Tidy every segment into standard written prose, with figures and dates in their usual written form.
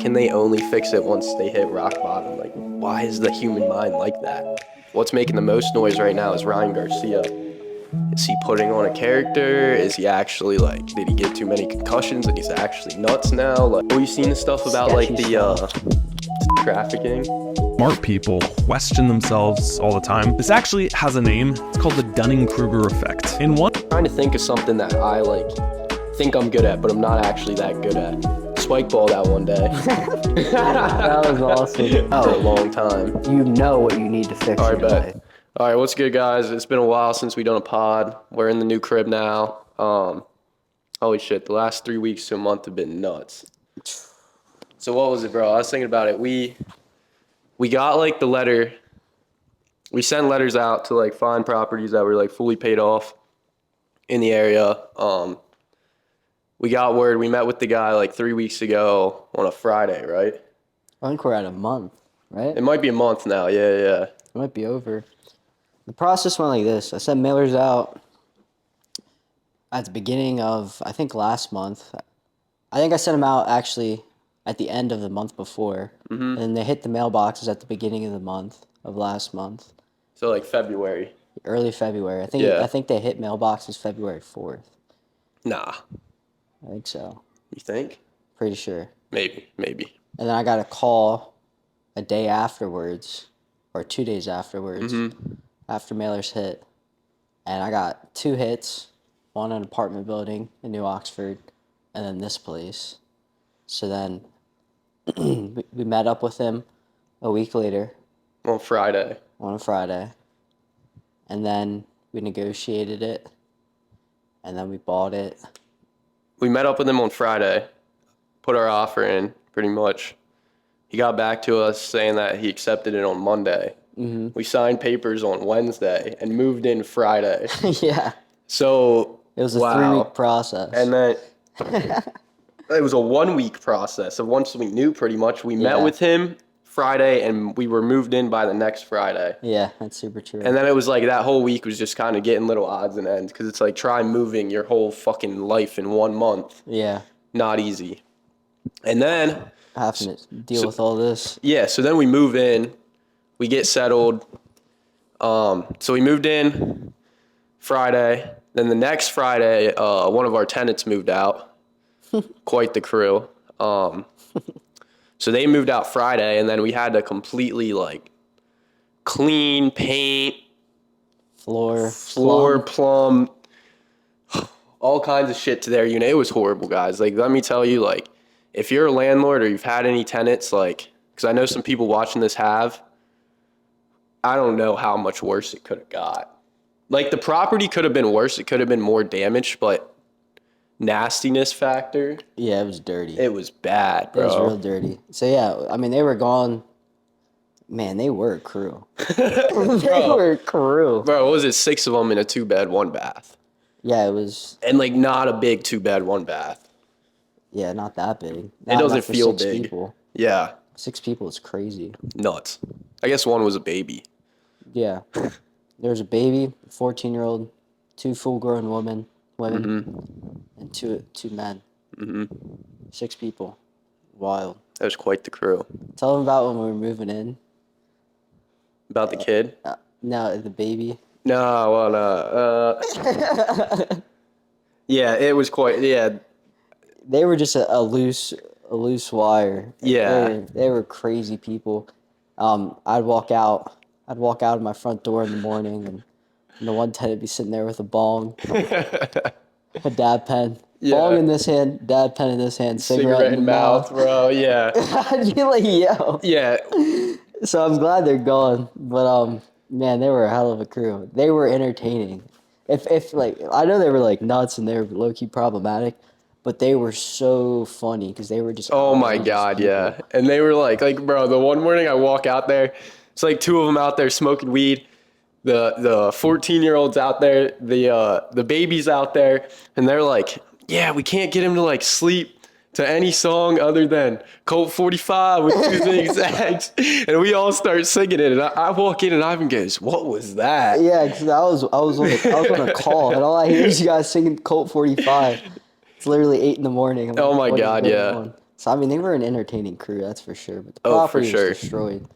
can they only fix it once they hit rock bottom? Like, why is the human mind like that? What's making the most noise right now is Ryan Garcia. Is he putting on a character? Is he actually, like, did he get too many concussions and he's actually nuts now? Like, have you seen the stuff about, like, the trafficking? Smart people question themselves all the time. This actually has a name. It's called the Dunning-Kruger effect. I'm trying to think of something that I, like, think I'm good at, but I'm not actually that good at. Spike ball that one day. That was awesome. For a long time. You know what you need to fix. All right, bet. All right, what's good, guys? It's been a while since we done a pod. We're in the new crib now. Holy shit, the last 3 weeks to a month have been nuts. So what was it, bro? I was thinking about it. We got, like, the letter. We sent letters out to, like, find properties that were, like, fully paid off in the area. We got word. We met with the guy, like, 3 weeks ago on a Friday, right? I think we're at a month, right? It might be a month now. Yeah. It might be over. The process went like this. I sent mailers out at the beginning of, I think, last month. I think I sent them out, actually, at the end of the month before. Mm-hmm. And they hit the mailboxes at the beginning of the month, of last month. So, like, February. Early February. I think they hit mailboxes February 4th. Nah. I think so. You think? Pretty sure. Maybe. And then I got a call a day afterwards, or 2 days afterwards, after mailers hit. And I got 2 hits, one in an apartment building in New Oxford, and then this place. So then we met up with him a week later. On a Friday. And then we negotiated it, and then we bought it. We met up with him on Friday, put our offer in, pretty much. He got back to us saying that he accepted it on Monday. Mm-hmm. We signed papers on Wednesday and moved in Friday. Yeah. So, it was a 3-week process. And then it was a 1-week process. So once we knew pretty much, we met with him Friday and we were moved in by the next Friday. Yeah, that's super true. And then it was like that whole week was just kind of getting little odds and ends because it's like try moving your whole fucking life in 1 month. Yeah. Not easy. And then having to deal with all this. Yeah, so then we move in, we get settled. So we moved in Friday. Then the next Friday, one of our tenants moved out. Quite the crew. So they moved out Friday, and then we had to completely, like, clean, paint, floor, plumb, all kinds of shit to their unit. It was horrible, guys. Like, let me tell you, like, if you're a landlord or you've had any tenants, like, because I know some people watching this have, I don't know how much worse it could have got. Like, the property could have been worse. It could have been more damaged, but nastiness factor. Yeah, it was dirty. It was bad, bro. It was real dirty. So, yeah, I mean, they were gone. Man, they were a crew. They were a crew. Bro, what was it? 6 of them in a 2-bed, 1-bath. Yeah, it was. And, like, not a big 2-bed, 1-bath. Yeah, not that big. It doesn't feel big. People. Yeah. 6 people is crazy. Nuts. I guess one was a baby. Yeah. There was a baby, a 14-year-old, 2 full-grown women, and two men. 6 people. Wild. That was quite the crew. Tell them about when we were moving in. About the kid? No, the baby. No, yeah, it was quite, yeah. They were just a loose wire. Yeah. They were crazy people. I'd walk out of my front door in the morning, and the one tenant would be sitting there with a bong, a dab pen. Yeah. Bong in this hand, dab pen in this hand, cigarette in the mouth. Bro, yeah. I'd be like, yo. Yeah. So I'm glad they're gone. But, man, they were a hell of a crew. They were entertaining. If like, I know they were, like, nuts and they were low-key problematic, but they were so funny because they were just... Oh, my God, people. Yeah. And they were like, bro, the one morning I walk out there, it's like 2 of them out there smoking weed. The 14-year-old's out there, the baby's out there, and they're like, yeah, we can't get him to, like, sleep to any song other than Colt 45 with 2 Big Zags. And we all start singing it, and I walk in and Ivan goes, what was that? Yeah, because I was on a call, and all I hear is you guys singing Colt 45. It's literally 8 in the morning. Oh, my God, yeah. So I mean, they were an entertaining crew, that's for sure. But the Oh, for property sure. was destroyed,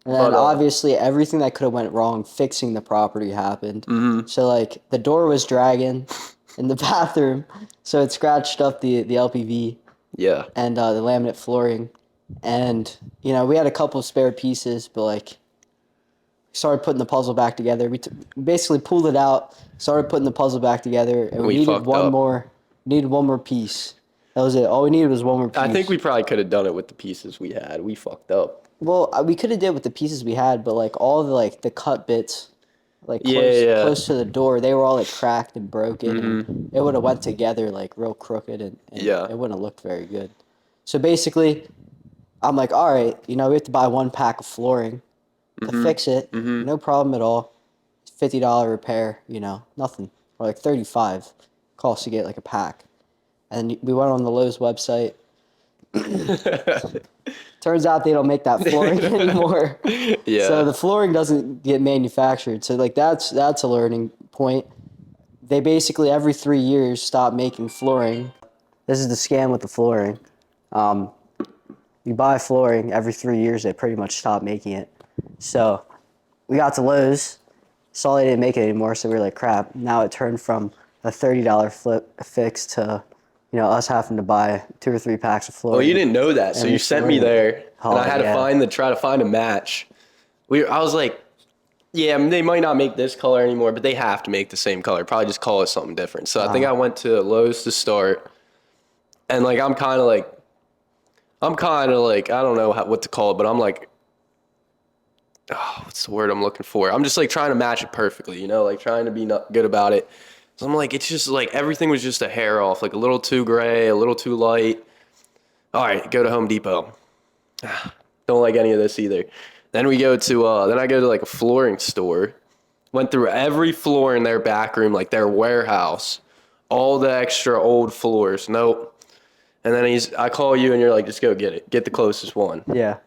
and then But, obviously everything that could have went wrong fixing the property happened. So like the door was dragging in the bathroom, so it scratched up the LPV yeah. and the laminate flooring, and we had a couple of spare pieces, but like started putting the puzzle back together. We basically pulled it out, started putting the puzzle back together, and we needed fucked up. Needed one more piece. That was it. All we needed was one more piece. I think we probably could have done it with the pieces we had. We fucked up. Well, we could have did with the pieces we had, but like all the the cut bits, like Yeah. close to the door, they were all like cracked and broken, and it would have went together like real crooked, and Yeah. it wouldn't have looked very good. So basically, I'm like, all right, we have to buy one pack of flooring to fix it. No problem at all. $50 repair, nothing. Or like 35 costs to get like a pack. And we went on the Lowe's website. Turns out they don't make that flooring anymore. Yeah. So the flooring doesn't get manufactured. So like that's a learning point. They basically every 3 years stop making flooring. This is the scam with the flooring. You buy flooring every 3 years, they pretty much stop making it. So we got to Lowe's, saw they didn't make it anymore, so we were like, crap. Now it turned from a $30 fix to us having to buy 2 or 3 packs of flooring. Well, you didn't know that, so And you the sent me flooring- there, Oh, and I had yeah. to try to find a match. I was like, yeah, I mean, they might not make this color anymore, but they have to make the same color. Probably just call it something different. So I think I went to Lowe's to start, and like I'm kind of like, I don't know what to call it, but I'm like, oh, what's the word I'm looking for? I'm just like trying to match it perfectly, like trying to be not good about it. So I'm like, it's just like everything was just a hair off, like a little too gray, a little too light. All right, go to Home Depot. Don't like any of this either. Then I go to like a flooring store. Went through every floor in their back room, like their warehouse, all the extra old floors. Nope. And then I call you and you're like, just go get it. Get the closest one. Yeah.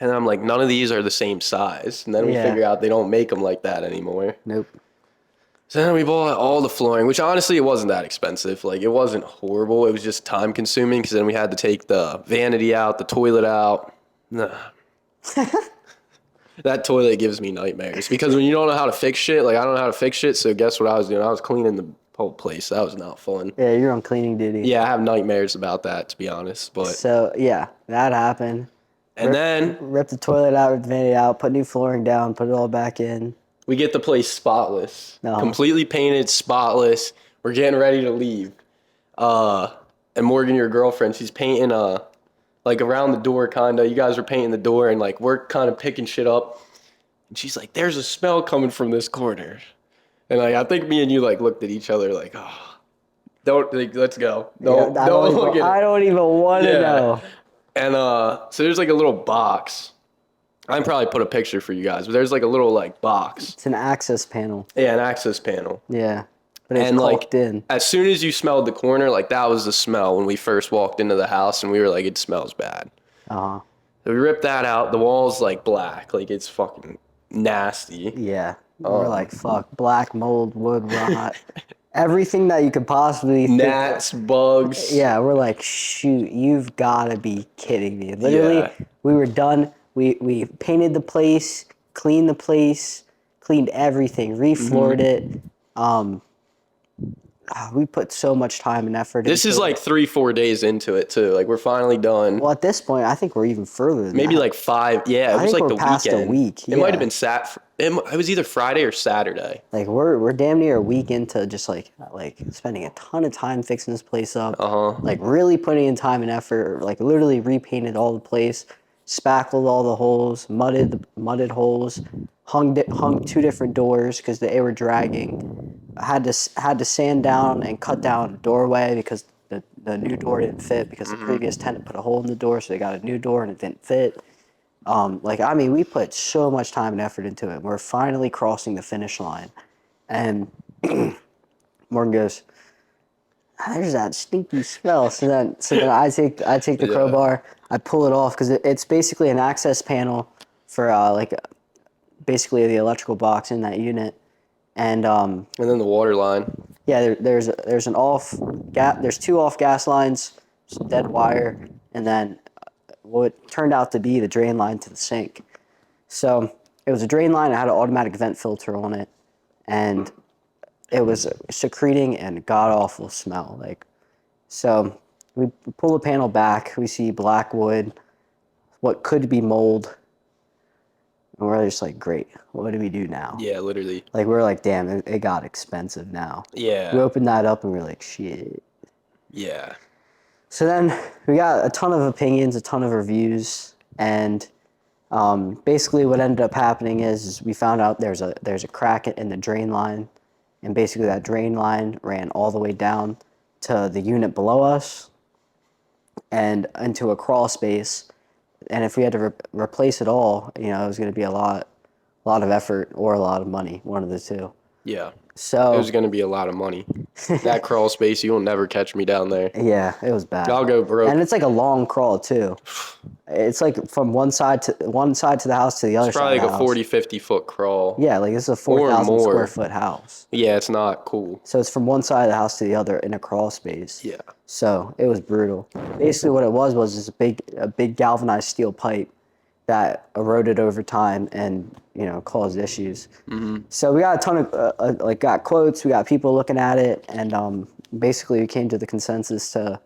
And I'm like, none of these are the same size. And then we Yeah. figure out they don't make them like that anymore. Nope. So then we bought all the flooring, which honestly, it wasn't that expensive. Like, it wasn't horrible. It was just time consuming because then we had to take the vanity out, the toilet out. Nah. That toilet gives me nightmares because when you don't know how to fix shit, like I don't know how to fix shit. So guess what I was doing? I was cleaning the whole place. That was not fun. Yeah, you're on cleaning duty. Yeah, I have nightmares about that, to be honest. But So yeah, that happened. and then Rip the toilet out, rip the vanity out, put new flooring down, put it all back in. we get the place spotless, No. completely painted, spotless. We're getting ready to leave. And Morgan, your girlfriend, she's painting like around the door, kind of. You guys are painting the door, and like we're kind of picking shit up. And she's like, "There's a smell coming from this corner," and like I think me and you like looked at each other like, "Oh, don't like, let's go. Don't Yeah, don't look I at it." don't even want to Yeah. know. And so there's like a little box. I can probably put a picture for you guys, but there's like a little like box. It's an access panel. Yeah, an access panel. Yeah, but it's And like caulked in. as soon as you smelled the corner, like that was the smell when we first walked into the house, and we were like, it smells bad. Uh-huh. So we ripped that out. The wall's like black, like it's fucking nasty. Yeah. We're like, fuck, black mold, wood rot, everything that you could possibly think. Gnats, bugs. Yeah, we're like, shoot, you've got to be kidding me. Literally, Yeah. we were done. We painted the place, cleaned everything, refloored it. We put so much time and effort This into is like it. 3-4 days into it too. Like we're finally done. Well, at this point, I think we're even further than Maybe that. like 5. Yeah, it I was think like we're the past a weekend. week, It might yeah. have been it was either Friday or Saturday. Like we're damn near a week into just like spending a ton of time fixing this place up. Like really putting in time and effort. Like literally repainted all the place, spackled all the holes, mudded holes, hung 2 different doors because they were dragging. I had to sand down and cut down a doorway because the new door didn't fit because the previous tenant put a hole in the door, so they got a new door and it didn't fit. We put so much time and effort into it. We're finally crossing the finish line. And Morgan goes, there's that stinky smell. So then I take the crowbar, I pull it off because it's basically an access panel for basically the electrical box in that unit. And And then the water line. yeah, there's 2 off gas lines, some dead wire, and then what turned out to be the drain line to the sink. So it was a drain line. It had an automatic vent filter on it, and it was secreting a god-awful smell. Like, so we pull the panel back. We see black wood, what could be mold, and we're just like, great. What do we do now? Yeah, literally. Like, we're like, damn, it got expensive now. Yeah. We opened that up, and we were like, shit. Yeah. So then we got a ton of opinions, a ton of reviews, and basically what ended up happening is we found out there's a crack in the drain line, and basically that drain line ran all the way down to the unit below us and into a crawl space. And if we had to replace it all, it was going to be a lot of effort or a lot of money, one of the two. Yeah. So It was going to be a lot of money. That crawl space, you'll never catch me down there. yeah, it was bad. I'll go broke. And it's like a long crawl too. It's like from one side to the house to the other It's probably side of like the a house. 40, 50-foot crawl. Yeah, like this is a 4,000 more. square foot house. Yeah, it's not cool. So it's from one side of the house to the other in a crawl space. Yeah. So it was brutal. Basically what it was just a big galvanized steel pipe that eroded over time and, caused issues. Mm-hmm. So we got a ton of, got quotes, we got people looking at it, and basically we came to the consensus to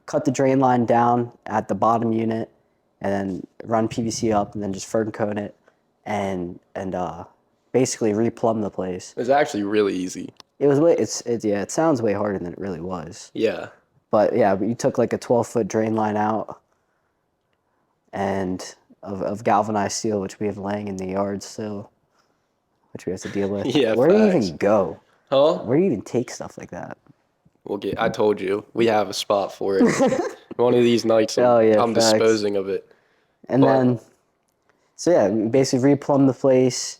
cut the drain line down at the bottom unit and then run PVC up and then just fern cone it and basically replumb the place. It was actually really easy. It sounds way harder than it really was. Yeah. But you took like a 12-foot drain line out and of galvanized steel, which we have laying in the yard still, which we have to deal with. Yeah, Where do you facts. even go? Huh? Where do you even take stuff like that? I told you, we have a spot for it. One of these nights, I'm facts. disposing of it. And then, we basically replumbed the place,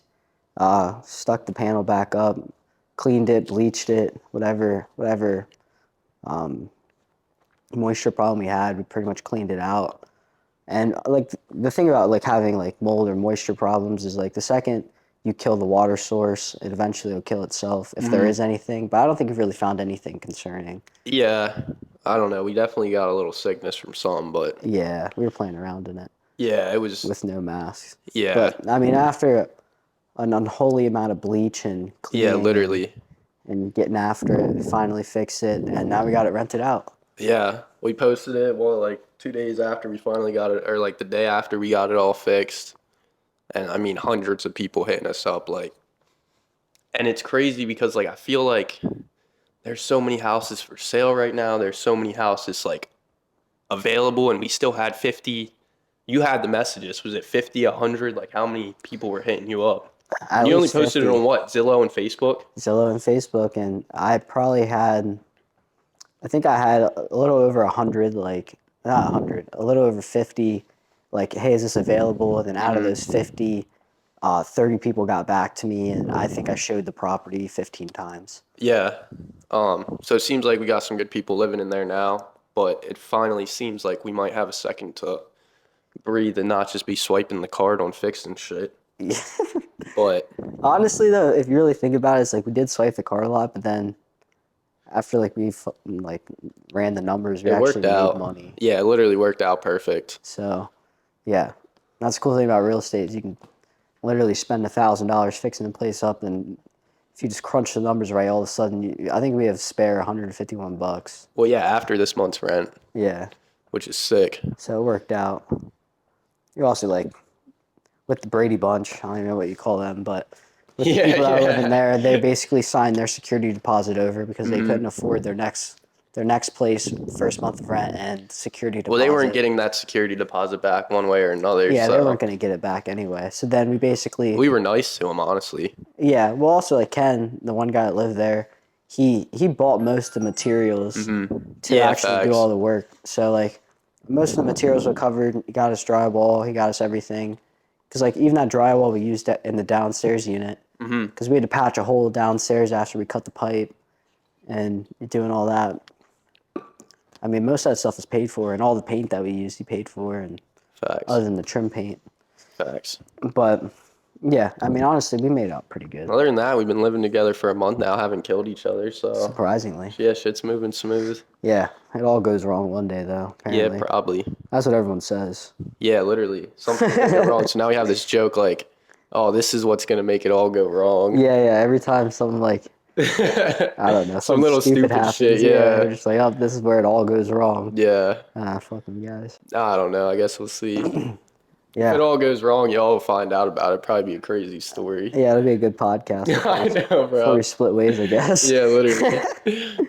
stuck the panel back up, cleaned it, bleached it, whatever moisture problem we had, we pretty much cleaned it out. And like the thing about like having like mold or moisture problems is like the second you kill the water source, it eventually will kill itself if there is anything. But I don't think we've really found anything concerning. Yeah, I don't know. We definitely got a little sickness from some, but Yeah, we were playing around in it yeah, it was. with no masks. Yeah. But I mean, after an unholy amount of bleach and cleaning, Yeah, literally. and getting after it, we finally fixed it, and now we got it rented out. Yeah, we posted it, like 2 days after we finally got it, or like the day after we got it all fixed. And I mean, hundreds of people hitting us up, and it's crazy because I feel like there's so many houses for sale right now. There's so many houses available, and we still had 50. You had the messages. Was it 50, 100? Like, how many people were hitting you up? At You only least posted 50. it on what? Zillow and Facebook? Zillow and Facebook, and I probably had, I think I had a little over 100, not 100, a little over 50, hey, is this available? And then out of those 50, 30 people got back to me, and I think I showed the property 15 times. Yeah. So it seems like we got some good people living in there now, but it finally seems like we might have a second to breathe and not just be swiping the card on fixing shit. But Honestly, though, if you really think about it, it's we did swipe the card a lot, but then after we ran the numbers, we it actually worked out. made money. Yeah, it literally worked out perfect. So, yeah, that's the cool thing about real estate is you can literally spend $1,000 fixing the place up, and if you just crunch the numbers right, all of a sudden, I think we have spare $151. Well, yeah, after this month's rent, Yeah, which is sick. so it worked out. You're also with the Brady Bunch. I don't even know what you call them, but with the people that are living there, they basically signed their security deposit over because they couldn't afford their next place, first month of rent, and security deposit. Well, they weren't getting that security deposit back one way or another. Yeah, so they weren't going to get it back anyway. So then we were nice to them, honestly. Yeah, well, also Ken, the one guy that lived there, he bought most of the materials to actually do all the work. So most of the materials were covered. He got us drywall. He got us everything. Because even that drywall we used in the downstairs unit. Because we had to patch a hole downstairs after we cut the pipe, and doing all that. I mean, most of that stuff was paid for, and all the paint that we used, he paid for, and Facts. other than the trim paint. Facts. But Yeah, I mean, honestly, we made out pretty good, Other than that, we've been living together for a month now, haven't killed each other, so surprisingly. yeah, shit's moving smooth. Yeah, it all goes wrong one day, though, Yeah, apparently. probably. That's what everyone says. Yeah, literally. Something's gonna go wrong. So now we have this joke like, oh, this is what's gonna make it all go wrong. Yeah, every time something like, I don't know, Some something little stupid stupid shit, happens, yeah, we're yeah. just like, oh, this is where it all goes wrong. Yeah. Ah, fucking guys. I don't know. I guess we'll see. If it Yeah. all goes wrong, y'all will find out about it. Probably be a crazy story. Yeah, it'll be a good podcast I know, before we bro. split ways, I guess. Yeah, literally.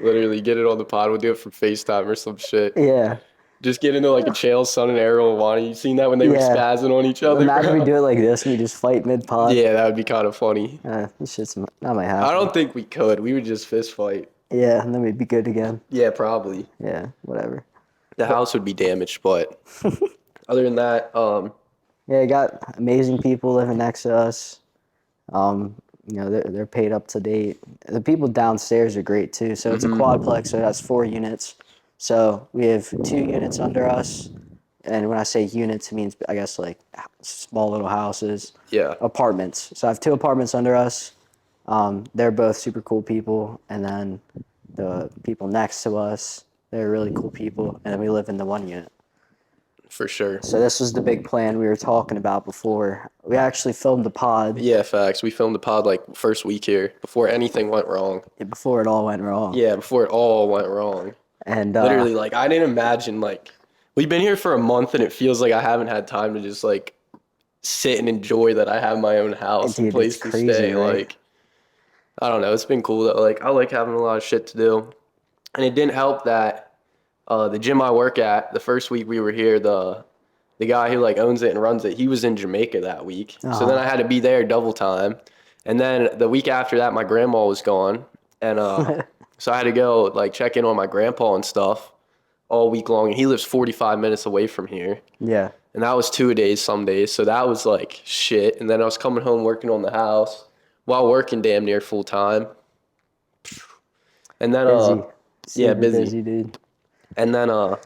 Literally, get it on the pod. We'll do it from FaceTime or some shit. Yeah, Just get into like a Chael, Son, and Arrow and Wani. You seen that when they were yeah. spazzing on each other, Imagine we bro? do it like this and we just fight mid-pod. Yeah, that would be kind of funny. This shit's, that might I happen. don't think we could. We would just fist fight. Yeah, and then we'd be good again. Yeah, probably. Yeah, whatever. The house would be damaged, but other than that, Yeah, got amazing people living next to us. They're paid up to date. The people downstairs are great too. So it's a quadplex, so it has 4 units. So we have 2 units under us, and when I say units, it means I guess like small little houses, yeah, apartments. So I have 2 apartments under us. They're both super cool people, and then the people next to us, they're really cool people, and then we live in the 1 unit. for sure. So this was the big plan we were talking about before. We actually filmed the pod Yeah, facts. We filmed the pod like first week here before anything went wrong. before it all went wrong. Yeah, before it all went wrong. And Literally, like I didn't imagine like we've been here for a month and it feels like I haven't had time to just like sit and enjoy that I have my own house and Dude, place it's to crazy, stay. right? Like I don't know, it's been cool though. Like I like having a lot of shit to do, and it didn't help that the gym I work at, the first week we were here, the guy who like owns it and runs it, he was in Jamaica that week. So then I had to be there double time. And then the week after that, my grandma was gone. And so I had to go like check in on my grandpa and stuff all week long. And he lives 45 minutes away from here. yeah, And that was 2 days some days. So that was like shit. And then I was coming home working on the house while working damn near full time. And then, busy. yeah, Super busy. busy, dude. And then I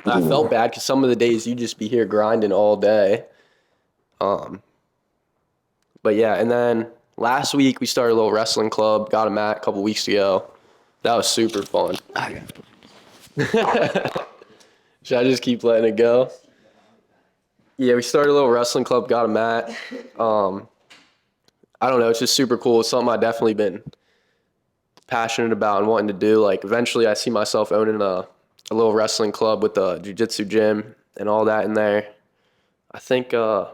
felt bad because some of the days you just be here grinding all day. But yeah, and then last week we started a little wrestling club, got a mat a couple weeks ago. That was super fun. Should I just keep letting it go? Yeah, we started a little wrestling club, got a mat. I don't know, it's just super cool. It's something I've definitely been passionate about and wanting to do. Like eventually I see myself owning a little wrestling club with a jiu-jitsu gym and all that in there. I think, I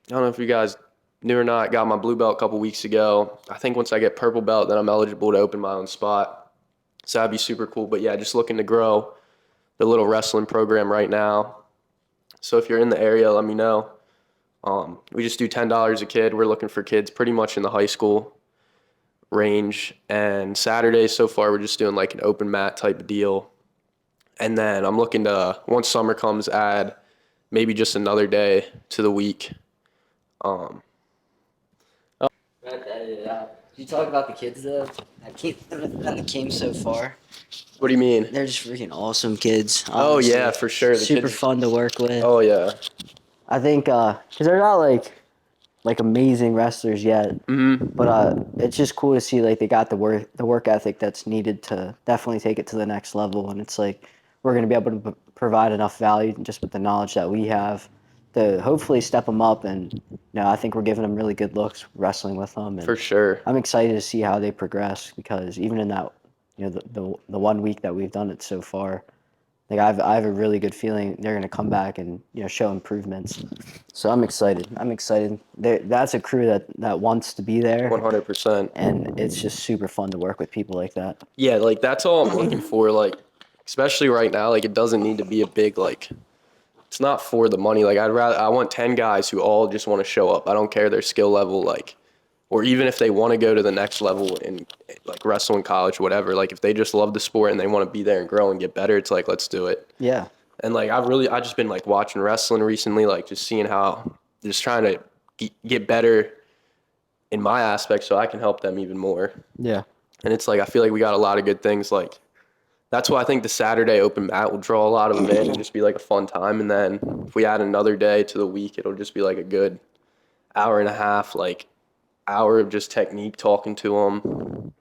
don't know if you guys knew or not, got my blue belt a couple weeks ago. I think once I get purple belt, then I'm eligible to open my own spot. So that'd be super cool. But yeah, just looking to grow the little wrestling program right now. So if you're in the area, let me know. We just do $10 a kid. We're looking for kids pretty much in the high school range. And Saturdays so far, we're just doing like an open mat type of deal. And then I'm looking to, once summer comes, add maybe just another day to the week. You talk about the kids though. That came so far. What do you mean? They're just freaking awesome kids. Oh Honestly. yeah, for sure. The Super kids, fun to work with. oh yeah. I think because they're not like amazing wrestlers yet, but it's just cool to see like they got the work ethic that's needed to definitely take it to the next level. And it's like we're gonna be able to provide enough value just with the knowledge that we have to hopefully step them up. And I think we're giving them really good looks wrestling with them. And For sure. I'm excited to see how they progress because even in that the 1 week that we've done it so far. Like I have a really good feeling they're gonna come back and show improvements. So I'm excited. That's a crew that wants to be there, 100%. and it's just super fun to work with people like that. Yeah, like that's all I'm looking for. Like, especially right now, like it doesn't need to be a big like. It's not for the money. Like I want 10 guys who all just want to show up. I don't care their skill level, like, or even if they want to go to the next level in like wrestling, college, whatever. Like if they just love the sport and they want to be there and grow and get better, it's like let's do it. Yeah. And like I just been like watching wrestling recently, like just seeing how just trying to get better in my aspect so I can help them even more. Yeah. And it's like I feel like we got a lot of good things. Like that's why I think the Saturday open mat will draw a lot of them in and just be like a fun time. And then if we add another day to the week, it'll just be like a good hour and a half, like hour of just technique talking to them,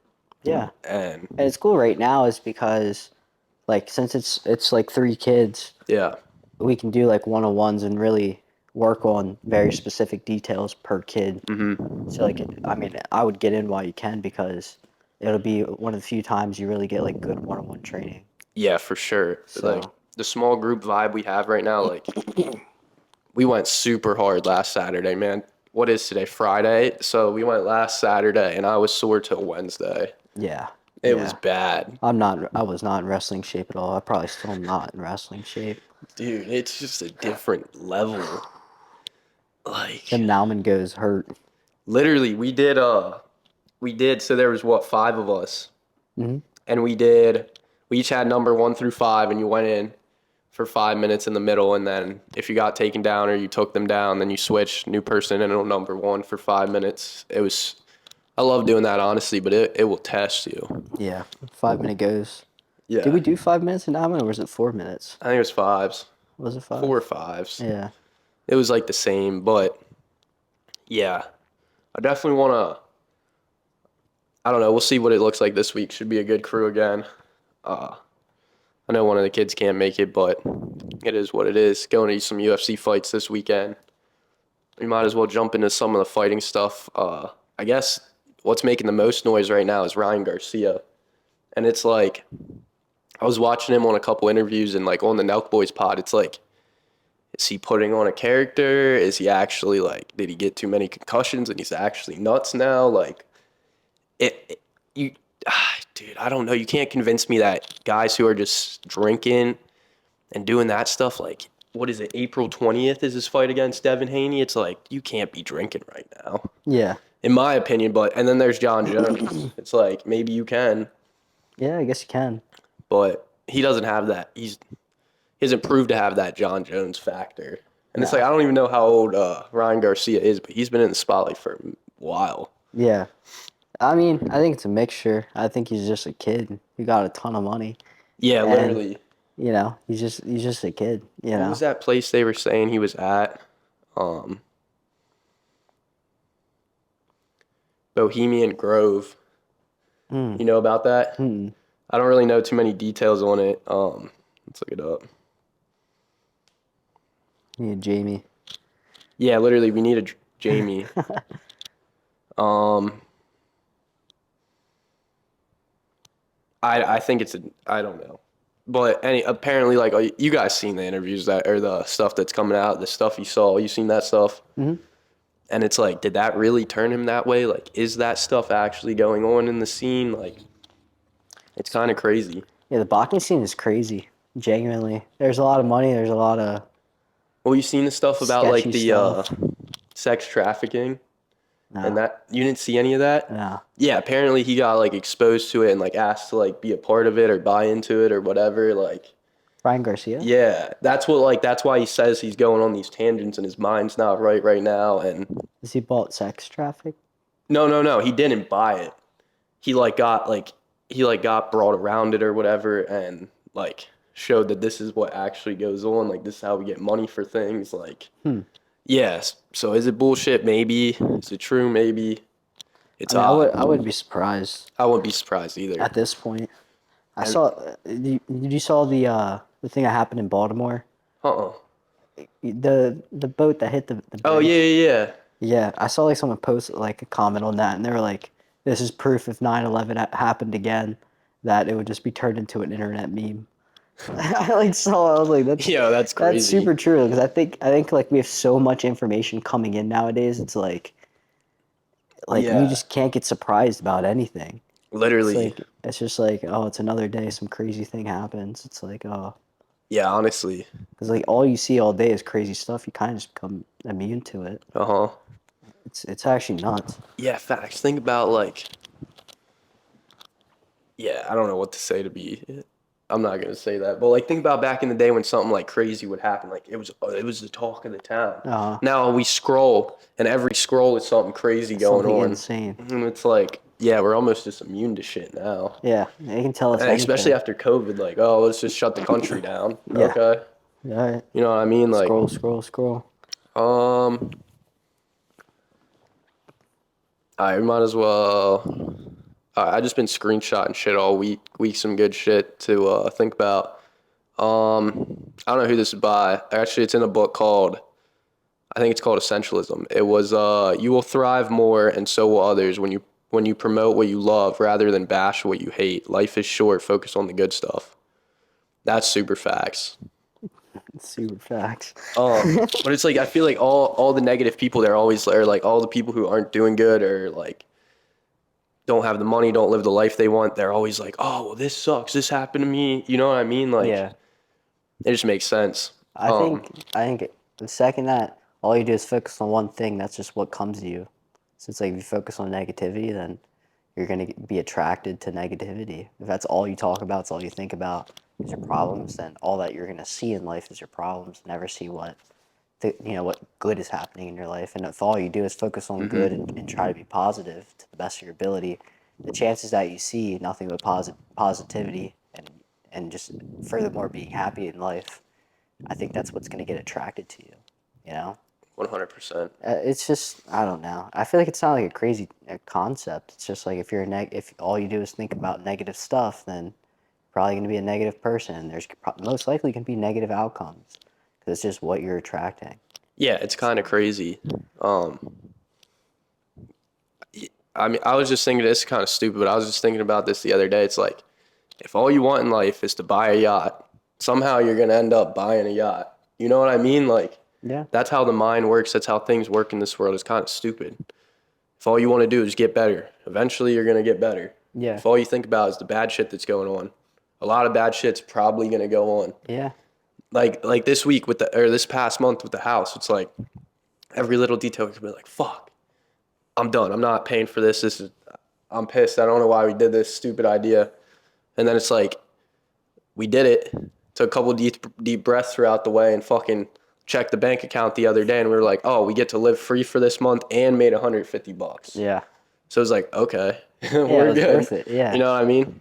Yeah. and And it's cool right now is because like since it's like 3 kids, yeah, we can do like one-on-ones and really work on very specific details per kid. So like I mean, I would get in while you can because it'll be one of the few times you really get like good one-on-one training. yeah, for sure. Like So the small group vibe we have right now, like we went super hard last Saturday, man. What is today? Friday. So we went last Saturday, and I was sore till Wednesday. yeah, It was yeah. bad, I was not in wrestling shape at all. I probably still am not in wrestling shape. dude. It's just a different level. Then Like Nauman goes hurt. literally, we did. So there was what, 5 of us, Hmm. and we each had number 1 through 5, and you went in for 5 minutes in the middle, and then if you got taken down or you took them down, then you switched new person in on number 1 for 5 minutes. I love doing that honestly, but it will test you. Yeah, 5 minute goes. Did Yeah, we do 5 minutes in Nauman or was it 4 minutes? I think it was fives, Was it four or five? fives. Yeah. It was like the same, but yeah, I definitely want to. I don't know. We'll see what it looks like this week. Should be a good crew again. I know one of the kids can't make it, but it is what it is. Going to some UFC fights this weekend. We might as well jump into some of the fighting stuff. I guess what's making the most noise right now is Ryan Garcia. And it's like, I was watching him on a couple interviews and like on the Nelk Boys pod, it's like, is he putting on a character? Is he actually like, did he get too many concussions and he's actually nuts now? Like, you, dude, I don't know. You can't convince me that guys who are just drinking and doing that stuff, like, what is it, April 20th is his fight against Devin Haney? It's like, you can't be drinking right now, Yeah. in my opinion. And then there's John Jones. It's like, maybe you can, Yeah, I guess you can. but he doesn't have that. He hasn't proved to have that John Jones factor. And it's like, No. I don't even know how old Ryan Garcia is, but he's been in the spotlight for a while. Yeah. I mean, I think it's a mixture. I think he's just a kid who got a ton of money. Yeah, And, literally. he's just a kid, What was that place they were saying he was at? Bohemian Grove. You know about that? Mm. I don't really know too many details on it. Let's look it up. Yeah, Jamie. Yeah, literally, we need a Jamie. I think I don't know, but apparently like you guys seen the interviews that or the stuff that's coming out, the stuff you seen that stuff, and it's like, did that really turn him that way? Like, is that stuff actually going on in the scene? Like, it's kind of crazy. Yeah, the boxing scene is crazy. Genuinely. There's a lot of money. There's a lot of Well, you seen the stuff about like sketchy the stuff. sex trafficking and No. that you didn't see any of that? No. Yeah, apparently he got like exposed to it and like asked to like be a part of it or buy into it or whatever. Like, Ryan Garcia? yeah, that's why he says he's going on these tangents and his mind's not right now. And Is he bought sex traffic? no, he didn't buy it. He got brought around it or whatever and like showed that this is what actually goes on. Like, this is how we get money for things. Like, yes. So is it bullshit? Maybe. Is it true? Maybe. It's I mean, odd. I would be surprised I wouldn't be surprised either. at this point. I And- saw. You saw the thing that happened in Baltimore? Uh-uh. The boat that hit the Oh bridge? yeah. Yeah, I saw like someone post like a comment on that, and they were like, "This is proof if 9/11 happened again, that it would just be turned into an internet meme." I like saw. I was like, "That's Yo, that's crazy. That's super true." Because I think like we have so much information coming in nowadays. It's like Yeah. you just can't get surprised about anything. Literally. It's just like, oh, it's another day. Some crazy thing happens. It's like, oh, Yeah, honestly. because like all you see all day is crazy stuff. You kind of just become immune to it. Uh-huh. It's actually nuts. Yeah, facts. Think about like, yeah, I don't know what to say to be. I'm not gonna say that, but like, think about back in the day when something like crazy would happen. Like, it was the talk of the town. Uh-huh. Now we scroll, and every scroll is something crazy going Something on. insane. And it's like, yeah, we're almost just immune to shit now. Yeah, they can tell us And anything. especially after COVID, like, oh, let's just shut the country down. Yeah. Okay. All right. You know what I mean? Like, Scroll. um, I might as well. I just been screenshotting shit all week some good shit to think about. I don't know who this is by. Actually, it's in a book called, I think it's called Essentialism. It was you will thrive more and so will others when you promote what you love rather than bash what you hate. Life is short, focus on the good stuff. That's super facts. Super facts. But it's like I feel like all the negative people there always are like all the people who aren't doing good or like don't have the money, don't live the life they want. They're always like, oh, well, this sucks. This happened to me. You know what I mean? Like, Yeah. it just makes sense. I think the second that all you do is focus on one thing, that's just what comes to you. So it's like if you focus on negativity, then you're gonna be attracted to negativity. If that's all you talk about, it's all you think about is your problems, then all that you're gonna see in life is your problems. Never see what good is happening in your life. And if all you do is focus on good and try to be positive to the best of your ability, the chances that you see nothing but positivity and just furthermore being happy in life, I think that's what's going to get attracted to you, you know? 100%. It's just, I don't know. I feel like it's not like a crazy concept. It's just like if all you do is think about negative stuff, then you're probably going to be a negative person. There's most likely going to be negative outcomes because it's just what you're attracting. Yeah, it's kind of crazy. Um, I mean, I was just thinking this is kind of stupid, but I was just thinking about this the other day. It's like, if all you want in life is to buy a yacht, somehow you're going to end up buying a yacht. You know what I mean? Like, Yeah. that's how the mind works. That's how things work in this world. It's kind of stupid. If all you want to do is get better, eventually you're going to get better. Yeah. If all you think about is the bad shit that's going on, a lot of bad shit's probably going to go on. Yeah. Like this week or this past month with the house, it's like every little detail could be like, fuck, I'm done. I'm not paying for this. I'm pissed. I don't know why we did this stupid idea. And then it's like, we did it, took a couple deep breaths throughout the way and fucking checked the bank account the other day and we were like, oh, we get to live free for this month and made $150. Yeah. So it was like, okay, Yeah, we're it was good. worth it. Yeah. You know what I mean?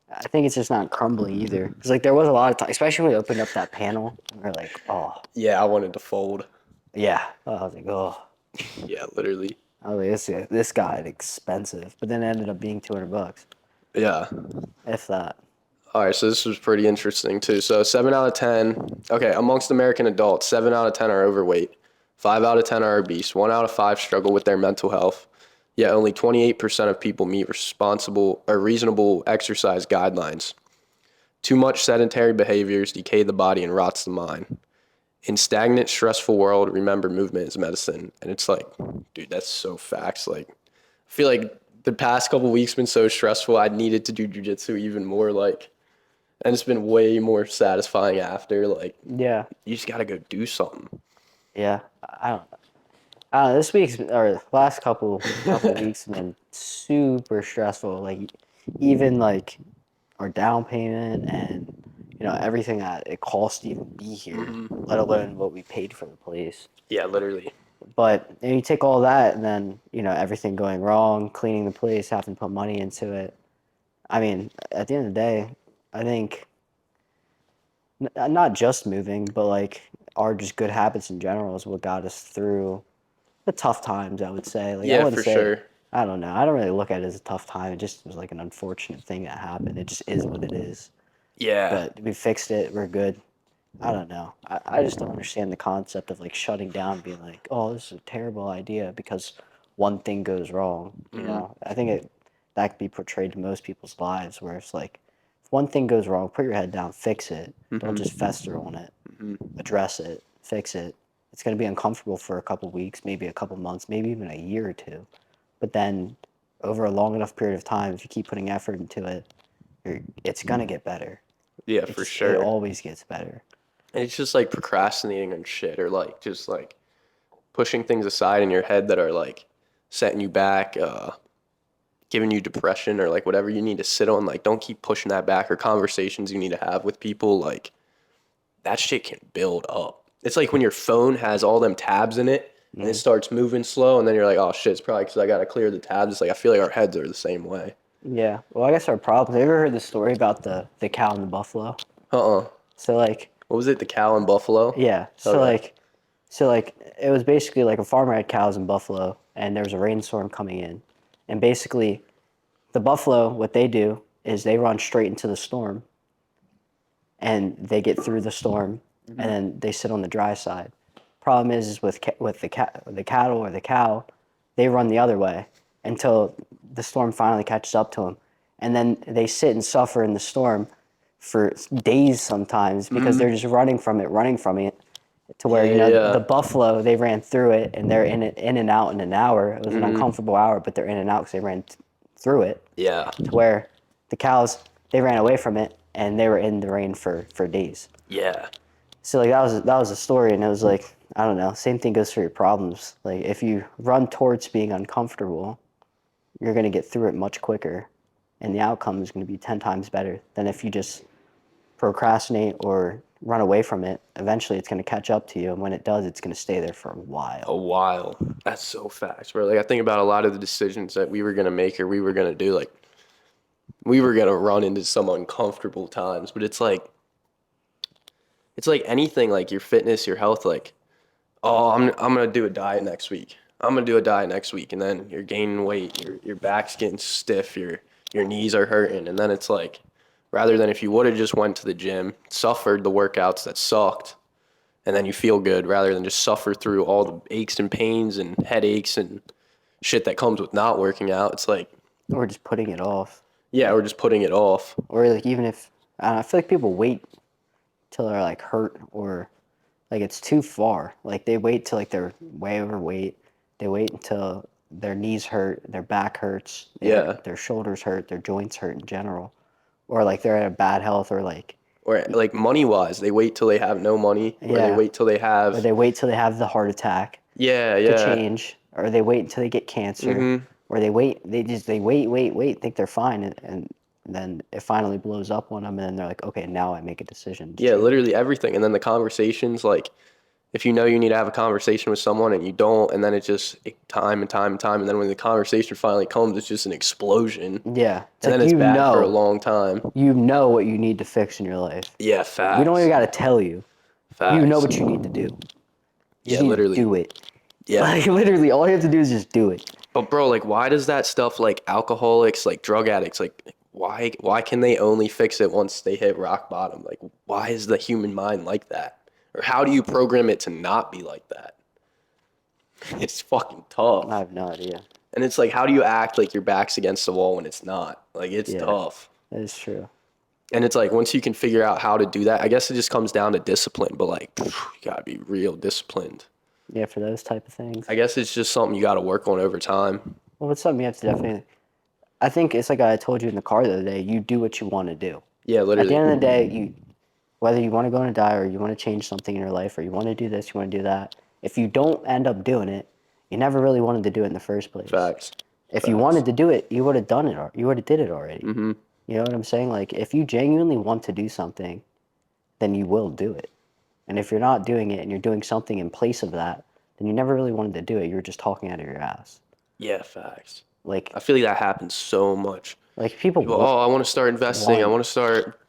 I think it's just not crumbling either. Because, like, there was a lot of time, especially when we opened up that panel, and we're like, oh, Yeah, I wanted to fold. yeah. Oh, I was like, oh. Yeah, literally. I was like, this got expensive. But then it ended up being $200, Yeah. if that. All right, so this was pretty interesting too. So 7 out of 10, okay, amongst American adults, 7 out of 10 are overweight, 5 out of 10 are obese, 1 out of 5 struggle with their mental health. Yet only 28% of people meet responsible or reasonable exercise guidelines. Too much sedentary behaviors decay the body and rots the mind. In stagnant, stressful world, remember movement is medicine. And it's like, dude, that's so facts. Like, I feel like the past couple weeks been so stressful. I needed to do jujitsu even more. Like, and it's been way more satisfying after. Like, Yeah. you just gotta go do something. Yeah. I don't know. This week's, or last couple weeks have been super stressful. Like, even, like, our down payment and, everything that it costs to even be here, let alone what we paid for the place. Yeah, literally. But you take all that and then, everything going wrong, cleaning the place, having to put money into it. I mean, at the end of the day, I think not just moving, but like our just good habits in general is what got us through the tough times, I would say. Like, I Yeah, wouldn't for say, sure. I don't know. I don't really look at it as a tough time. It just was like an unfortunate thing that happened. It just is what it is. Yeah. But we fixed it. We're good. I don't know. I just don't understand the concept of like shutting down and being like, oh, this is a terrible idea because one thing goes wrong. I think that could be portrayed to most people's lives where it's like, if one thing goes wrong, put your head down, fix it. Don't just fester on it. Address it, fix it. It's going to be uncomfortable for a couple weeks, maybe a couple months, maybe even a year or two. But then over a long enough period of time, if you keep putting effort into it, it's going to get better. Yeah, for It sure. always gets better. And it's just like procrastinating on shit or like just like pushing things aside in your head that are like setting you back, giving you depression or like whatever you need to sit on. Like, don't keep pushing that back or conversations you need to have with people. Like, that shit can build up. It's like when your phone has all them tabs in it and it starts moving slow, and then you're like, oh shit, it's probably because I got to clear the tabs. It's like, I feel like our heads are the same way. Yeah. Well, I guess our problem. Have you ever heard the story about the cow and the buffalo? So like, What was it? The cow and buffalo? yeah. So Okay. like, so like, it was basically like a farmer had cows and buffalo, and there's a rainstorm coming in. And basically, the buffalo, what they do is they run straight into the storm, and they get through the storm, and then they sit on the dry side. Problem is with the cattle or the cow, they run the other way until the storm finally catches up to them, and then they sit and suffer in the storm for days sometimes because they're just running from it, to where the buffalo, they ran through it and they're in and out in an hour. It was an uncomfortable hour, but they're in and out because they ran through it. Yeah. To where the cows, they ran away from it and they were in the rain for days. Yeah. So like that was a story, and it was like, I don't know, same thing goes for your problems. Like if you run towards being uncomfortable, you're gonna get through it much quicker, and the outcome is gonna be 10 times better than if you just procrastinate or run away from it. Eventually it's gonna catch up to you, and when it does, it's gonna stay there for a while. A while. That's so facts, bro. Like I think about a lot of the decisions that we were gonna make or we were gonna do, like we were gonna run into some uncomfortable times, but it's like anything, like your fitness, your health, like, oh, I'm gonna do a diet next week. I'm gonna do a diet next week, and then you're gaining weight, your back's getting stiff, your knees are hurting, and then it's like, rather than if you would have just went to the gym, suffered the workouts that sucked, and then you feel good, rather than just suffer through all the aches and pains and headaches and shit that comes with not working out. It's like, Or just putting it off. yeah, we're just putting it off. Or like even if, I don't know, I feel like people wait till they're like hurt or like it's too far. Like they wait till like they're way overweight. They wait until their knees hurt, their back hurts, their shoulders hurt, their joints hurt in general. Or like they're at a bad health, or like money wise, they wait till they have no money, or they wait till they have, or they wait till they have the heart attack to change, or they wait until they get cancer, or they wait, think they're fine, and then it finally blows up on them, and then they're like, okay, now I make a decision. Yeah, literally everything. And then the conversations, like, if you know you need to have a conversation with someone and you don't, and then it's just time and time and time, and then when the conversation finally comes, it's just an explosion. Yeah. And then it's bad for a long time. You know what you need to fix in your life. Yeah, facts. We don't even got to tell you. Facts. You know what you need to do. You need literally. to do it. Yeah. Like, literally, all you have to do is just do it. But, bro, like, why does that stuff, like, alcoholics, like, drug addicts, like, why can they only fix it once they hit rock bottom? Like, why is the human mind like that? Or how do you program it to not be like that? It's fucking tough. I have no idea. And it's like, how do you act like your back's against the wall when it's not? Like, it's tough. That is true. And it's like, once you can figure out how to do that, I guess it just comes down to discipline. But, like, you got to be real disciplined. Yeah, for those type of things. I guess it's just something you got to work on over time. Well, it's something you have to definitely... I think it's like I told you in the car the other day, you do what you want to do. Yeah, literally. At the end of the day, whether you want to go on a diet or you want to change something in your life or you want to do this, you want to do that, if you don't end up doing it, you never really wanted to do it in the first place. Facts. If you wanted to do it, you would have done it. You would have did it already. Mm-hmm. You know what I'm saying? Like, if you genuinely want to do something, then you will do it. And if you're not doing it and you're doing something in place of that, then you never really wanted to do it. You were just talking out of your ass. Yeah, facts. Like, I feel like that happens so much. Like people I want to start investing. I want to start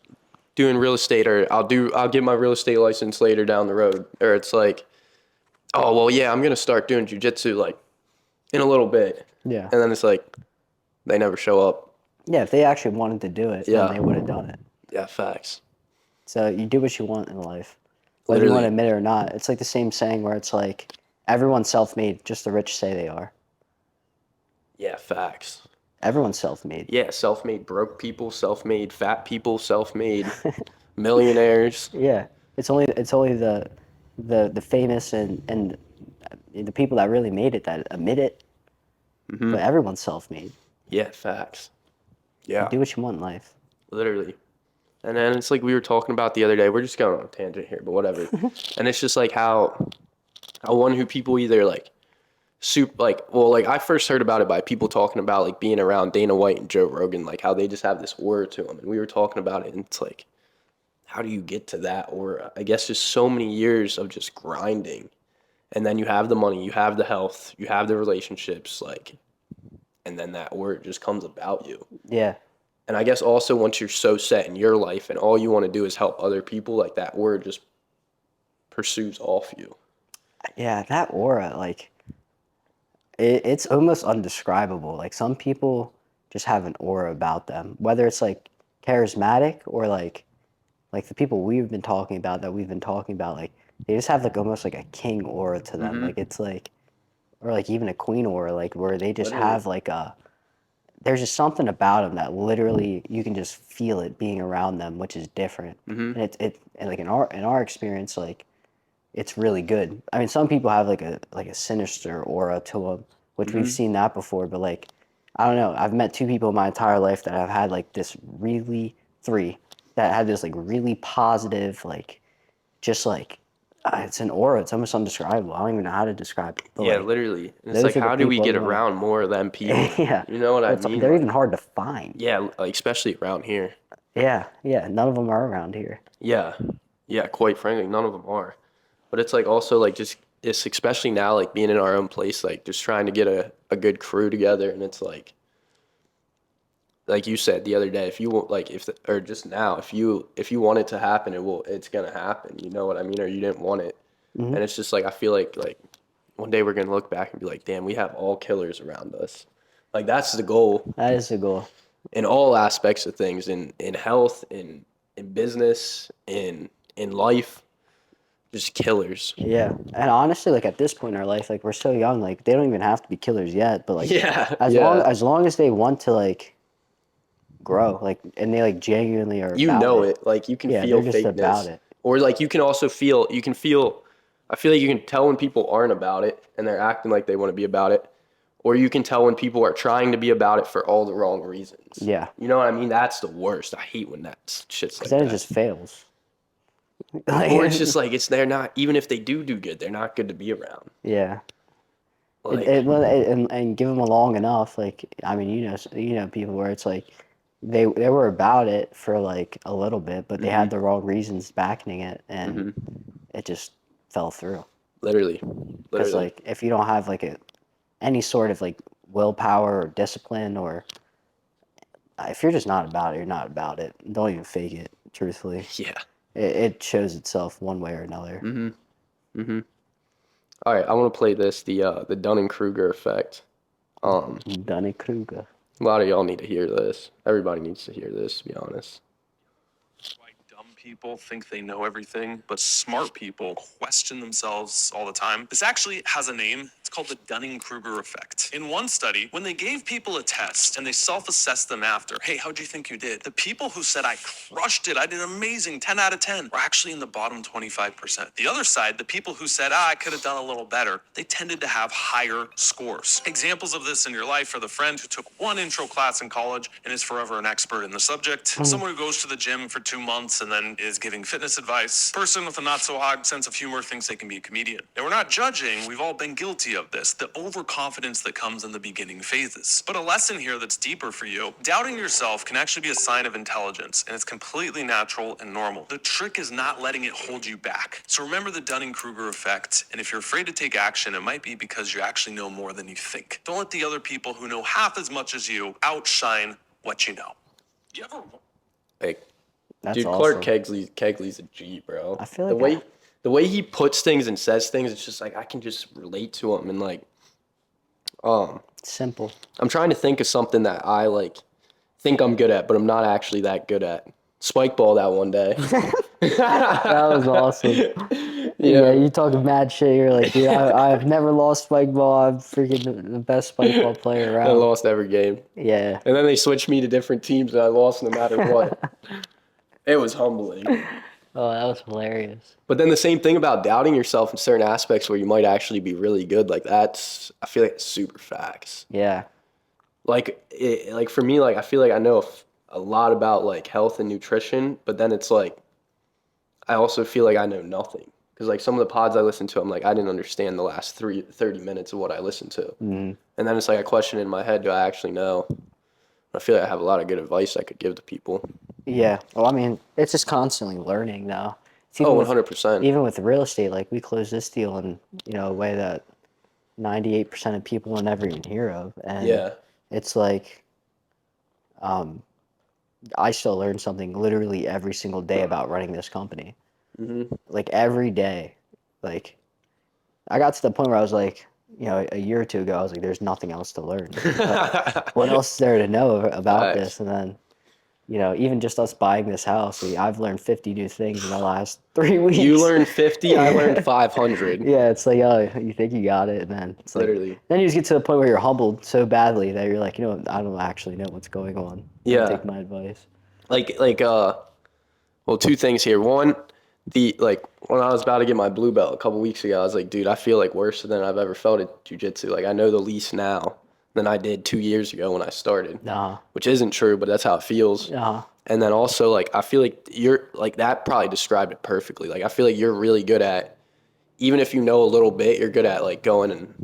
doing real estate, or I'll get my real estate license later down the road. Or it's like, oh, well, yeah, I'm going to start doing jiu-jitsu like in a little bit. Yeah. And then it's like, they never show up. Yeah, if they actually wanted to do it, then they would have done it. Yeah, facts. So you do what you want in life. Whether you want to admit it or not. It's like the same saying where it's like, everyone's self-made, just the rich say they are. Yeah, facts. Everyone's self-made. Yeah, self-made broke people, self-made fat people, self-made millionaires. Yeah, it's only the famous and the people that really made it that admit it. Mm-hmm. But everyone's self-made. Yeah, facts. Yeah. You do what you want in life. Literally. And then it's like we were talking about the other day. We're just going on a tangent here, but whatever. And it's just like how one who people either like I first heard about it by people talking about like being around Dana White and Joe Rogan, like how they just have this aura to them. And we were talking about it, and it's like, how do you get to that aura? I guess just so many years of just grinding, and then you have the money, you have the health, you have the relationships, like, and then that aura just comes about you. Yeah. And I guess also once you're so set in your life and all you want to do is help other people, like that aura just pursues off you. Yeah, that aura, like, it's almost undescribable. Like some people just have an aura about them, whether it's like charismatic or like the people we've been talking about that we've been talking about, like they just have like almost like a king aura to them. Like it's like, or like even a queen aura, like where they just Literally. have like a, there's just something about them that literally you can just feel it being around them, which is different. And and like in our experience, like it's really good. I mean, some people have like a sinister aura to them, which we've seen that before. But like, I don't know. I've met two people in my entire life that have had like this really three that had this like really positive like just like it's an aura. It's almost undescribable. I don't even know how to describe it. But Yeah, like literally. And it's those like, are the how do we people get you want around more of them people? to. Yeah, You know what I mean? they're even Like, hard to find. yeah, like especially around here. Yeah, yeah. None of them are around here. Yeah, yeah. Quite frankly, none of them are. But it's like also like just it's especially now like being in our own place, like just trying to get a good crew together, and it's like you said the other day, if you want like or just now, if you want it to happen, it's gonna happen. You know what I mean? Or you didn't want it, and it's just like I feel like one day we're gonna look back and be like, damn, we have all killers around us. Like that's the goal That is the goal. in all aspects of things, in health, in business, in life, just killers. Yeah, and honestly, like at this point in our life, like we're so young, like they don't even have to be killers yet. But like, Yeah, as long yeah. as they want to like grow, like and they like genuinely are You about know it. it. Like you can Yeah, feel they're just about fakeness, it. or like you can also feel. I feel like you can tell when people aren't about it and they're acting like they want to be about it, or you can tell when people are trying to be about it for all the wrong reasons. Yeah, You know what I mean? That's the worst. I hate when that shit's because like then it that. just fails. Or it's just Like, like they're not, even if they do good, they're not good to be around. yeah, Like, and give them a long enough. Like I mean, you know people where it's like they were about it for like a little bit, but they had the wrong reasons backing it, and it just fell through. literally, Because literally. like if you don't have like any sort of like willpower or discipline, or if you're just not about it, you're not about it. Don't even fake it. Truthfully, Yeah. it shows itself one way or another. All right, I want to play this, the Dunning-Kruger effect. Dunning Kruger. A lot of y'all need to hear this. Everybody needs to hear this, to be honest. Why dumb people think they know everything, but smart people question themselves all the time. This actually has a name. It's called the Dunning-Kruger effect. In one study, when they gave people a test and they self-assessed them after, hey, how'd you think you did? The people who said, I crushed it, I did amazing, 10 out of 10, were actually in the bottom 25%. The other side, the people who said, I could have done a little better, they tended to have higher scores. Examples of this in your life are the friend who took one intro class in college and is forever an expert in the subject, someone who goes to the gym for 2 months and then is giving fitness advice, person with a not so hot sense of humor thinks they can be a comedian. Now, we're not judging, we've all been guilty of this, the overconfidence that comes in the beginning phases. But a lesson here that's deeper for you, doubting yourself can actually be a sign of intelligence, and it's completely natural and normal. The trick is not letting it hold you back. So remember the Dunning-Kruger effect, and if you're afraid to take action, it might be because you actually know more than you think. Don't let the other people who know half as much as you outshine what you know. You ever... Like, That's dude, awesome. Clark Kegley's a G, bro. I feel The like way he puts things and says things, it's just like I can just relate to him, and like simple. I'm trying to think of something that I like think I'm good at, but I'm not actually that good at. Spike ball that one day. That was awesome. Yeah, Yeah. you talking mad shit. You're like, dude, I've never lost spike ball. I'm freaking the best spike ball player I around. lost every game. Yeah. And then they switched me to different teams and I lost no matter what. It was humbling. Oh, that was hilarious. But then the same thing about doubting yourself in certain aspects where you might actually be really good, like that's, I feel like it's super facts. Yeah. Like for me, like I feel like I know a lot about like health and nutrition, but then it's like I also feel like I know nothing. Because like some of the pods I listen to, I'm like, I didn't understand the last 30 minutes of what I listened to. And then it's like a question in my head, do I actually know? I feel like I have a lot of good advice I could give to people. Yeah. Well, I mean, it's just constantly learning now. It's Oh, with 100%. even with real estate, like we closed this deal in, a way that 98% of people will never even hear of. And Yeah. it's like I still learn something literally every single day about running this company. Like every day. Like I got to the point where I was like, a year or two ago, I was like, there's nothing else to learn. What else is there to know about Facts. this? And then, even just us buying this house, I've learned 50 new things in the last 3 weeks. You learned 50, I learned 500. Yeah, it's like, oh, you think you got it, and then it's like, Literally. then you just get to the point where you're humbled so badly that you're like, I don't actually know what's going on. Yeah. Take my advice. Well, two things here. One, when I was about to get my blue belt a couple weeks ago, I was like, dude, I feel like worse than I've ever felt at jiu-jitsu. Like, I know the least now than I did 2 years ago when I started. Which isn't true, but that's how it feels. And then also, like, I feel like you're, like, that probably described it perfectly. Like, I feel like you're really good at, even if you know a little bit, you're good at, like, going and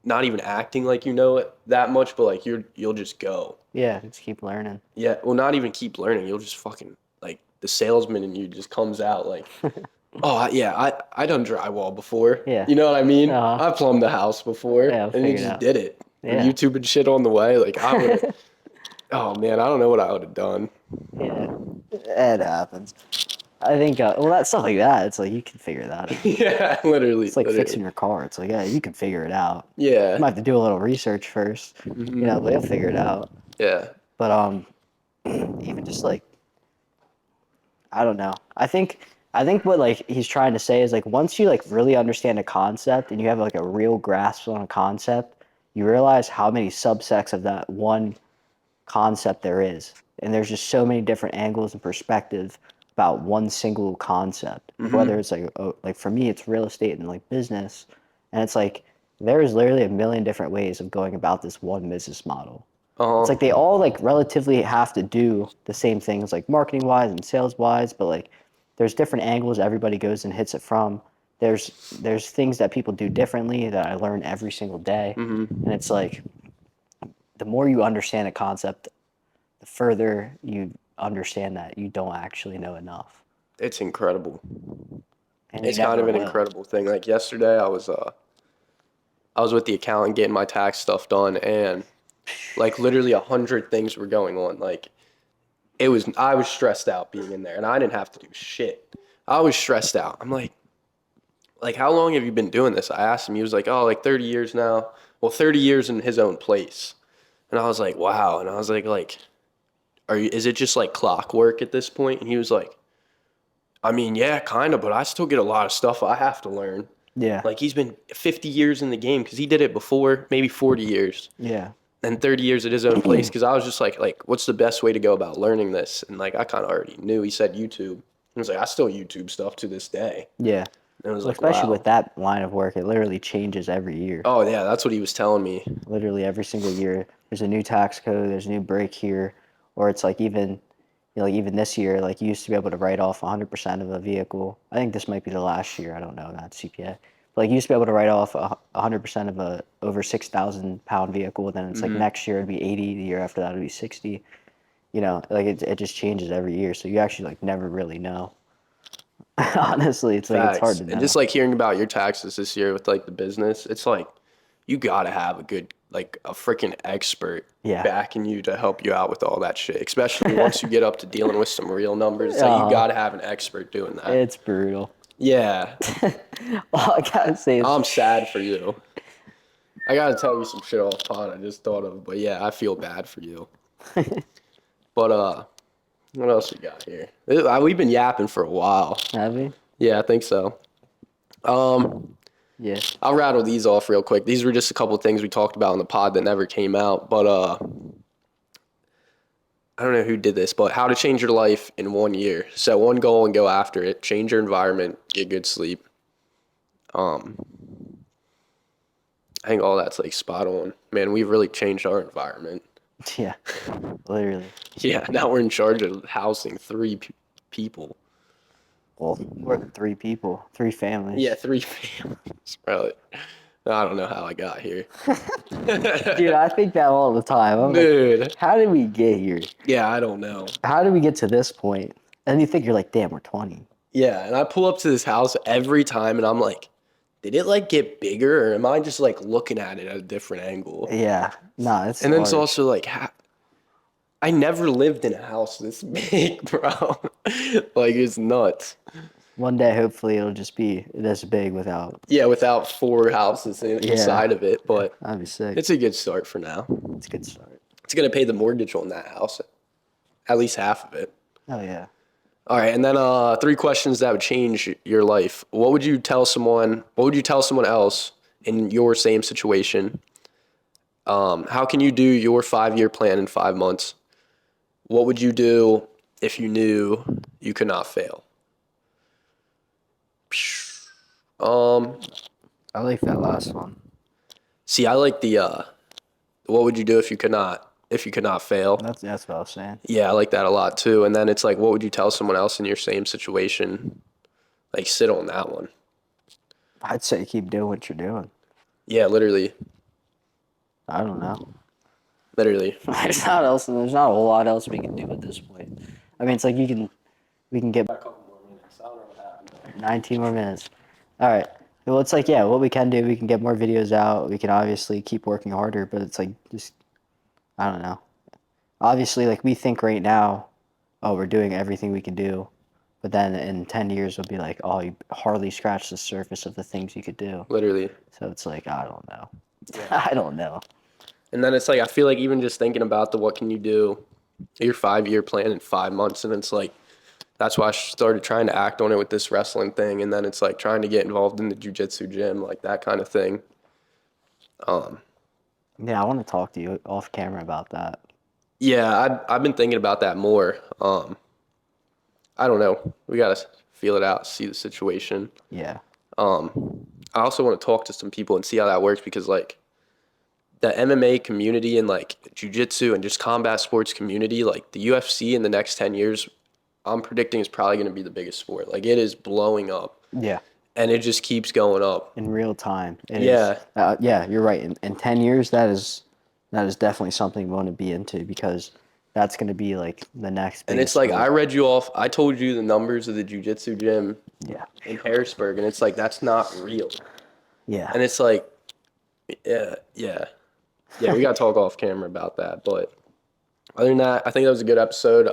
not even acting like you know it that much, but, like, you'll just go. Yeah, just keep learning. Yeah, well, not even keep learning. You'll just fucking, like, the salesman in you just comes out, like, oh, yeah, I done drywall before. Yeah. You know what I mean? Uh-huh. I plumbed the house before, Yeah, and you figured just out. did it. Yeah. YouTube and shit on the way. Like, I would oh, man, I don't know what I would have done. Yeah, it happens. I think, that's stuff like that. It's like, you can figure that out. Yeah, literally. It's like literally. fixing your car. It's like, yeah, you can figure it out. Yeah. You might have to do a little research first, but you'll figure it out. Yeah. But even just like, I don't know. I think what like he's trying to say is like once you like really understand a concept and you have like a real grasp on a concept, you realize how many subsects of that one concept there is, and there's just so many different angles and perspectives about one single concept. Whether it's like for me, it's real estate and like business, and it's like there's literally a million different ways of going about this one business model. It's like they all like relatively have to do the same things like marketing wise and sales wise, but like there's different angles everybody goes and hits it from. There's things that people do differently that I learn every single day. And it's like the more you understand a concept, the further you understand that you don't actually know enough. It's incredible. And It's you kind of never an will. incredible thing. Like yesterday I was with the accountant getting my tax stuff done, and like literally 100 things were going on. Like I was stressed out being in there, and I didn't have to do shit. I was stressed out. I'm like, how long have you been doing this? I asked him. He was like, oh, like 30 years now. Well, 30 years in his own place. And I was like, wow. And I was like, is it just like clockwork at this point? And he was like, I mean, yeah, kind of, but I still get a lot of stuff I have to learn. Yeah. Like he's been 50 years in the game because he did it before, maybe 40 years. Yeah. And 30 years at his own place, because I was just like, what's the best way to go about learning this? And like, I kind of already knew. He said YouTube. He was like, I still YouTube stuff to this day. Yeah. And I was like, Especially wow. with that line of work, it literally changes every year. Oh yeah, that's what he was telling me. Literally every single year, there's a new tax code, there's a new break here, or it's like even this year, like you used to be able to write off 100% of a vehicle. I think this might be the last year. I don't know, not CPA. But like you used to be able to write off 100% of a over 6,000 pound vehicle. Then it's like next year it'd be 80. The year after that it'd be 60. Like it just changes every year. So you actually like never really know. Honestly, it's like it's hard to know. And just like hearing about your taxes this year with like the business, it's like you gotta have a freaking expert backing you to help you out with all that shit. Especially once you get up to dealing with some real numbers, it's like you gotta have an expert doing that. It's brutal. Yeah. All I gotta say is I'm sad for you. I gotta tell you some shit off pod I just thought of, but yeah, I feel bad for you. But what else we got here? We've been yapping for a while. have we? Yeah, I think so. Yeah. I'll rattle these off real quick. These were just a couple of things we talked about in the pod that never came out. But I don't know who did this, but how to change your life in 1 year. Set one goal and go after it. Change your environment. Get good sleep. I think all that's like spot on. Man, we've really changed our environment. Yeah. Literally. Yeah, now we're in charge of housing 3 people. Well, more than 3 people, 3 families. Yeah, 3 families. Really. I don't know how I got here. Dude, I think that all the time. I'm Dude. like, how did we get here? Yeah, I don't know. How did we get to this point? And you think you're like, damn, we're 20. Yeah, and I pull up to this house every time and I'm like, did it like get bigger or am I just like looking at it at a different angle? Yeah. Nah, it's And then it's large. also like, I never lived in a house this big, bro. Like, it's nuts. One day, hopefully, it'll just be this big without. Yeah, without 4 houses inside of it, but That'd be sick. it's a good start for now. It's a good start. It's gonna pay the mortgage on that house, at least half of it. Oh yeah. All right, and then 3 questions that would change your life. What would you tell someone? What would you tell someone else in your same situation? How can you do your 5-year plan in 5 months? What would you do if you knew you could not fail? I like that last one. See, I like the what would you do if you could not fail? That's what I was saying. Yeah, I like that a lot too. And then it's like, what would you tell someone else in your same situation? Like, sit on that one. I'd say keep doing what you're doing. Yeah, literally. I don't know. Literally. There's not else. There's not a whole lot else we can do at this point. I mean, it's like we can get A couple more minutes. I don't know what happened. 19 more minutes. All right. Well, it's like, yeah, what we can do, we can get more videos out. We can obviously keep working harder, but it's like, just, I don't know. Obviously, like, we think right now, oh, we're doing everything we can do. But then in 10 years, we'll be like, oh, you hardly scratched the surface of the things you could do. Literally. So it's like, I don't know. I don't know. And then it's like, I feel like even just thinking about the what can you do, your 5-year plan in 5 months, and it's like, that's why I started trying to act on it with this wrestling thing. And then it's like trying to get involved in the jiu-jitsu gym, like that kind of thing. Yeah, I want to talk to you off camera about that. Yeah, I've been thinking about that more. I don't know. We got to feel it out, see the situation. Yeah. I also want to talk to some people and see how that works because, like, the MMA community and, like, jiu-jitsu and just combat sports community, like, the UFC in the next 10 years, I'm predicting is probably going to be the biggest sport. Like, it is blowing up. Yeah. And it just keeps going up. In real time. It Yeah. is. Yeah, you're right. In 10 years, that is definitely something we want to be into because that's going to be like the next And biggest it's like, sport. I read you off, I told you the numbers of the jiu-jitsu gym Yeah. in Harrisburg, and it's like, that's not real. Yeah. And it's like, yeah. Yeah, we got to talk off camera about that. But other than that, I think that was a good episode.